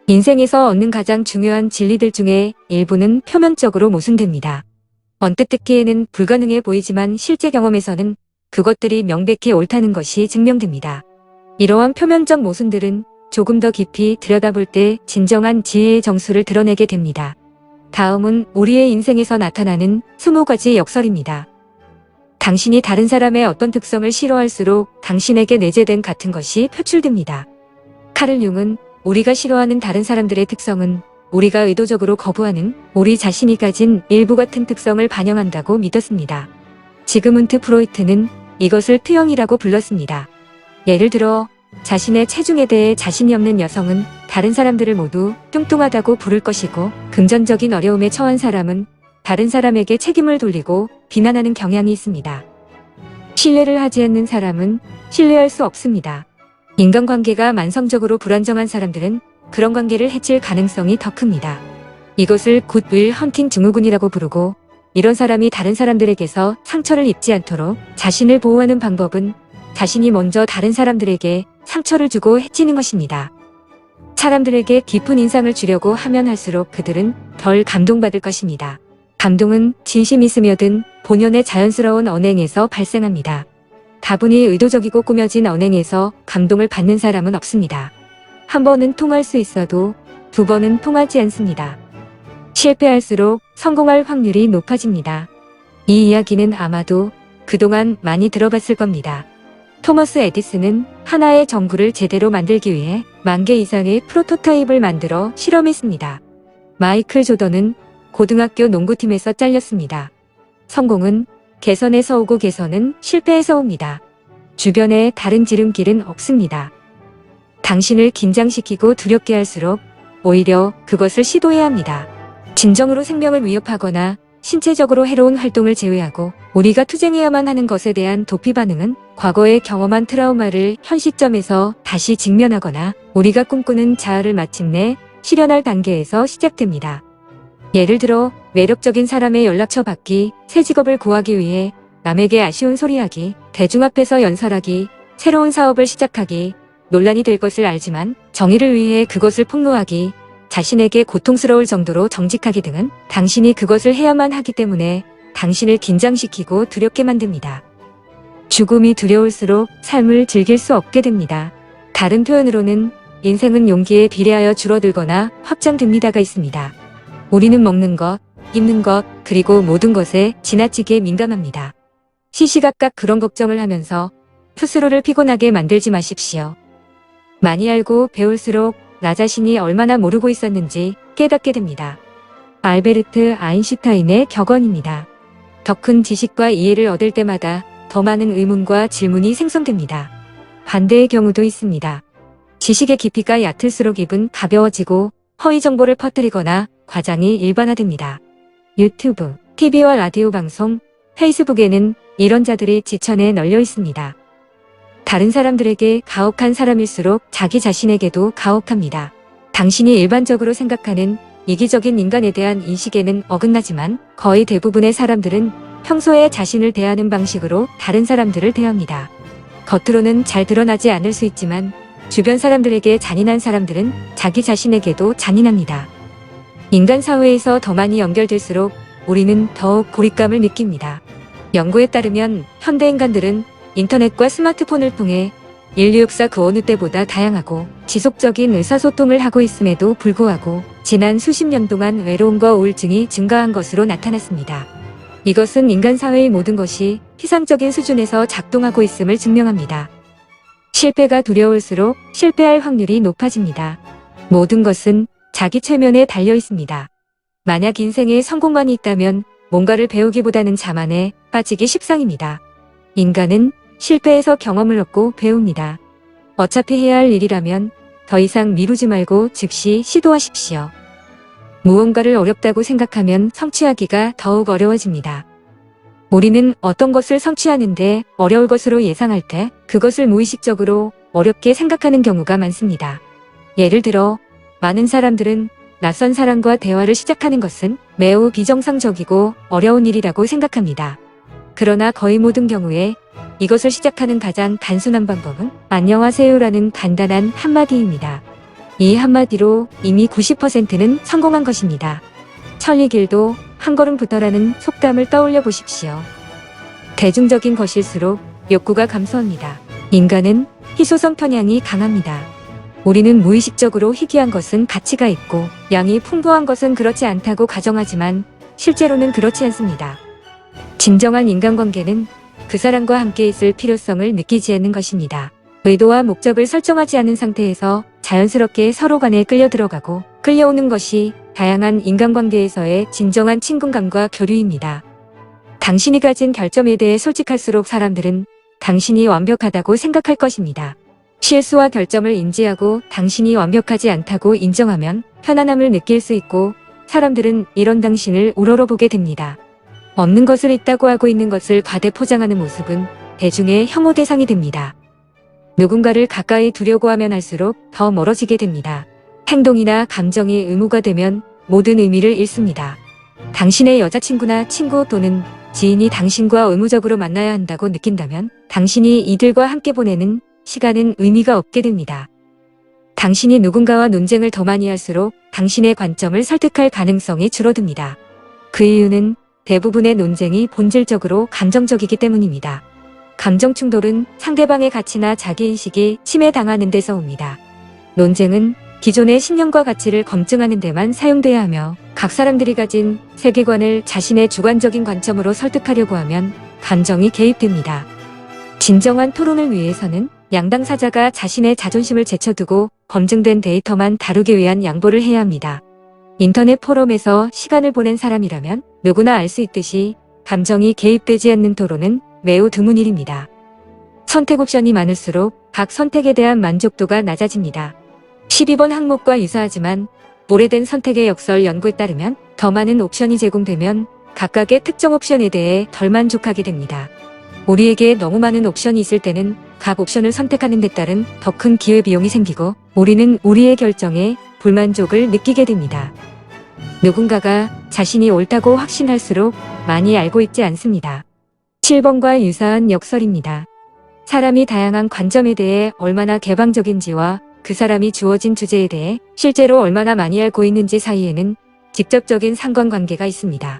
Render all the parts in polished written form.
인생에서 얻는 가장 중요한 진리들 중에 일부는 표면적으로 모순됩니다. 언뜻 듣기에는 불가능해 보이지만 실제 경험에서는 그것들이 명백히 옳다는 것이 증명됩니다. 이러한 표면적 모순들은 조금 더 깊이 들여다볼 때 진정한 지혜의 정수를 드러내게 됩니다. 다음은 우리의 인생에서 나타나는 20가지 역설입니다. 당신이 다른 사람의 어떤 특성을 싫어할수록 당신에게 내재된 같은 것이 표출됩니다. 카를 융은 우리가 싫어하는 다른 사람들의 특성은 우리가 의도적으로 거부하는 우리 자신이 가진 일부 같은 특성을 반영한다고 믿었습니다. 지그문트 프로이트는 이것을 투영이라고 불렀습니다. 예를 들어 자신의 체중에 대해 자신이 없는 여성은 다른 사람들을 모두 뚱뚱하다고 부를 것이고, 금전적인 어려움에 처한 사람은 다른 사람에게 책임을 돌리고 비난하는 경향이 있습니다. 신뢰를 하지 않는 사람은 신뢰할 수 없습니다. 인간관계가 만성적으로 불안정한 사람들은 그런 관계를 해칠 가능성이 더 큽니다. 이것을 굿윌 헌팅 증후군이라고 부르고, 이런 사람이 다른 사람들에게서 상처를 입지 않도록 자신을 보호하는 방법은 자신이 먼저 다른 사람들에게 상처를 주고 해치는 것입니다. 사람들에게 깊은 인상을 주려고 하면 할수록 그들은 덜 감동받을 것입니다. 감동은 진심이 스며든 본연의 자연스러운 언행에서 발생합니다. 다분히 의도적이고 꾸며진 언행에서 감동을 받는 사람은 없습니다. 한 번은 통할 수 있어도 두 번은 통하지 않습니다. 실패할수록 성공할 확률이 높아집니다. 이 이야기는 아마도 그동안 많이 들어봤을 겁니다. 토머스 에디슨은 하나의 전구를 제대로 만들기 위해 10,000개 이상의 프로토타입을 만들어 실험했습니다. 마이클 조던은 고등학교 농구팀에서 잘렸습니다. 성공은 개선에서 오고 개선은 실패에서 옵니다. 주변에 다른 지름길은 없습니다. 당신을 긴장시키고 두렵게 할수록 오히려 그것을 시도해야 합니다. 진정으로 생명을 위협하거나 신체적으로 해로운 활동을 제외하고 우리가 투쟁해야만 하는 것에 대한 도피 반응은 과거에 경험한 트라우마를 현 시점에서 다시 직면하거나 우리가 꿈꾸는 자아를 마침내 실현할 단계에서 시작됩니다. 예를 들어 매력적인 사람의 연락처 받기, 새 직업을 구하기 위해 남에게 아쉬운 소리하기, 대중 앞에서 연설하기, 새로운 사업을 시작하기, 논란이 될 것을 알지만 정의를 위해 그것을 폭로하기, 자신에게 고통스러울 정도로 정직하기 등은 당신이 그것을 해야만 하기 때문에 당신을 긴장시키고 두렵게 만듭니다. 죽음이 두려울수록 삶을 즐길 수 없게 됩니다. 다른 표현으로는 인생은 용기에 비례하여 줄어들거나 확장됩니다가 있습니다. 우리는 먹는 것, 입는 것, 그리고 모든 것에 지나치게 민감합니다. 시시각각 그런 걱정을 하면서 스스로를 피곤하게 만들지 마십시오. 많이 알고 배울수록 나 자신이 얼마나 모르고 있었는지 깨닫게 됩니다. 알베르트 아인슈타인의 격언입니다. 더 큰 지식과 이해를 얻을 때마다 더 많은 의문과 질문이 생성됩니다. 반대의 경우도 있습니다. 지식의 깊이가 얕을수록 입은 가벼워지고 허위 정보를 퍼뜨리거나 과장이 일반화됩니다. 유튜브, TV와 라디오 방송, 페이스북에는 이런 자들이 지천에 널려 있습니다. 다른 사람들에게 가혹한 사람일수록 자기 자신에게도 가혹합니다. 당신이 일반적으로 생각하는 이기적인 인간에 대한 인식에는 어긋나지만 거의 대부분의 사람들은 평소에 자신을 대하는 방식으로 다른 사람들을 대합니다. 겉으로는 잘 드러나지 않을 수 있지만 주변 사람들에게 잔인한 사람들은 자기 자신에게도 잔인합니다. 인간 사회에서 더 많이 연결될수록 우리는 더욱 고립감을 느낍니다. 연구에 따르면 현대 인간들은 인터넷과 스마트폰을 통해 인류 역사 그 어느 때보다 다양하고 지속적인 의사소통을 하고 있음에도 불구하고 지난 수십 년 동안 외로움과 우울증이 증가한 것으로 나타났습니다. 이것은 인간 사회의 모든 것이 피상적인 수준에서 작동하고 있음을 증명합니다. 실패가 두려울수록 실패할 확률이 높아집니다. 모든 것은 자기 최면에 달려 있습니다. 만약 인생에 성공만이 있다면 뭔가를 배우기보다는 자만에 빠지기 십상입니다. 인간은 실패에서 경험을 얻고 배웁니다. 어차피 해야 할 일이라면 더 이상 미루지 말고 즉시 시도하십시오. 무언가를 어렵다고 생각하면 성취하기가 더욱 어려워집니다. 우리는 어떤 것을 성취하는데 어려울 것으로 예상할 때 그것을 무의식적으로 어렵게 생각하는 경우가 많습니다. 예를 들어 많은 사람들은 낯선 사람과 대화를 시작하는 것은 매우 비정상적이고 어려운 일이라고 생각합니다. 그러나 거의 모든 경우에 이것을 시작하는 가장 단순한 방법은 안녕하세요라는 간단한 한마디입니다. 이 한마디로 이미 90%는 성공한 것입니다. 천리길도 한 걸음부터라는 속담을 떠올려 보십시오. 대중적인 것일수록 욕구가 감소합니다. 인간은 희소성 편향이 강합니다. 우리는 무의식적으로 희귀한 것은 가치가 있고 양이 풍부한 것은 그렇지 않다고 가정하지만 실제로는 그렇지 않습니다. 진정한 인간관계는 그 사람과 함께 있을 필요성을 느끼지 않는 것입니다. 의도와 목적을 설정하지 않은 상태에서 자연스럽게 서로 간에 끌려 들어가고 끌려오는 것이 다양한 인간관계에서의 진정한 친근감과 교류입니다. 당신이 가진 결점에 대해 솔직할수록 사람들은 당신이 완벽하다고 생각할 것입니다. 실수와 결점을 인지하고 당신이 완벽하지 않다고 인정하면 편안함을 느낄 수 있고 사람들은 이런 당신을 우러러보게 됩니다. 없는 것을 있다고 하고 있는 것을 과대 포장하는 모습은 대중의 혐오 대상이 됩니다. 누군가를 가까이 두려고 하면 할수록 더 멀어지게 됩니다. 행동이나 감정이 의무가 되면 모든 의미를 잃습니다. 당신의 여자친구나 친구 또는 지인이 당신과 의무적으로 만나야 한다고 느낀다면 당신이 이들과 함께 보내는 시간은 의미가 없게 됩니다. 당신이 누군가와 논쟁을 더 많이 할수록 당신의 관점을 설득할 가능성이 줄어듭니다. 그 이유는 대부분의 논쟁이 본질적으로 감정적이기 때문입니다. 감정 충돌은 상대방의 가치나 자기인식이 침해당하는 데서 옵니다. 논쟁은 기존의 신념과 가치를 검증하는 데만 사용돼야 하며 각 사람들이 가진 세계관을 자신의 주관적인 관점으로 설득하려고 하면 감정이 개입됩니다. 진정한 토론을 위해서는 양당 사자가 자신의 자존심을 제쳐두고 검증된 데이터만 다루기 위한 양보를 해야 합니다. 인터넷 포럼에서 시간을 보낸 사람이라면 누구나 알 수 있듯이 감정이 개입되지 않는 토론은 매우 드문 일입니다. 선택 옵션이 많을수록 각 선택에 대한 만족도가 낮아집니다. 12번 항목과 유사하지만 오래된 선택의 역설 연구에 따르면 더 많은 옵션이 제공되면 각각의 특정 옵션에 대해 덜 만족하게 됩니다. 우리에게 너무 많은 옵션이 있을 때는 각 옵션을 선택하는 데 따른 더 큰 기회비용이 생기고 우리는 우리의 결정에 불만족을 느끼게 됩니다. 누군가가 자신이 옳다고 확신할수록 많이 알고 있지 않습니다. 7번과 유사한 역설입니다. 사람이 다양한 관점에 대해 얼마나 개방적인지와 그 사람이 주어진 주제에 대해 실제로 얼마나 많이 알고 있는지 사이에는 직접적인 상관관계가 있습니다.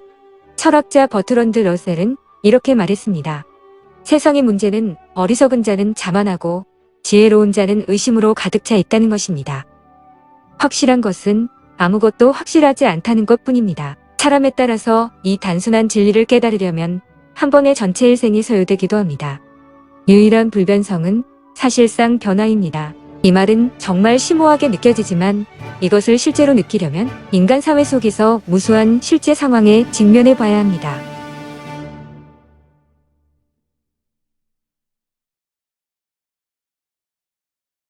철학자 버트런드 러셀은 이렇게 말했습니다. 세상의 문제는 어리석은 자는 자만하고 지혜로운 자는 의심으로 가득 차 있다는 것입니다. 확실한 것은 아무것도 확실하지 않다는 것뿐입니다. 사람에 따라서 이 단순한 진리를 깨달으려면 한 번의 전체 일생이 소요되기도 합니다. 유일한 불변성은 사실상 변화입니다. 이 말은 정말 심오하게 느껴지지만 이것을 실제로 느끼려면 인간 사회 속에서 무수한 실제 상황에 직면해 봐야 합니다.